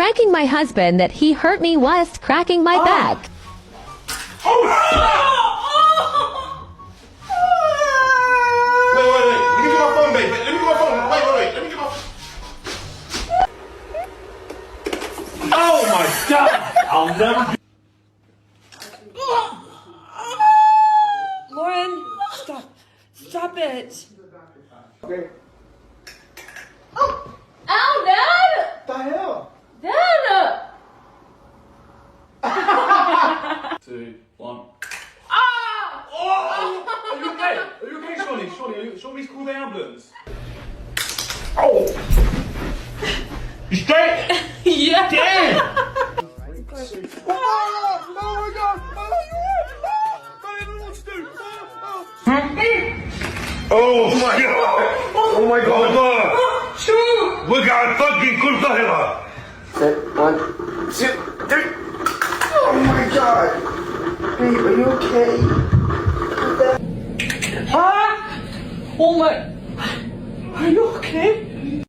thanking my husband that he hurt me whilst cracking my back. Wait. Let me get my phone, babe. Let me get my phone. Wait. Let me get my Oh my God! I'll never. Lauren, stop. Stop it. Okay. Ow, Dad! What the hell? Dad! 2, 1. Ah! Oh! Are you okay? Are you okay, Shawnee? Shawnee, please call the ambulance. Oh! You straight? Yeah. Damn! Oh my God! I don't know what to do. Oh my God! Oh my God! Shoot! We got fucking cool here. 1, 2, 3. Oh my God! Babe, are you okay? Ah! Oh my... Are you okay?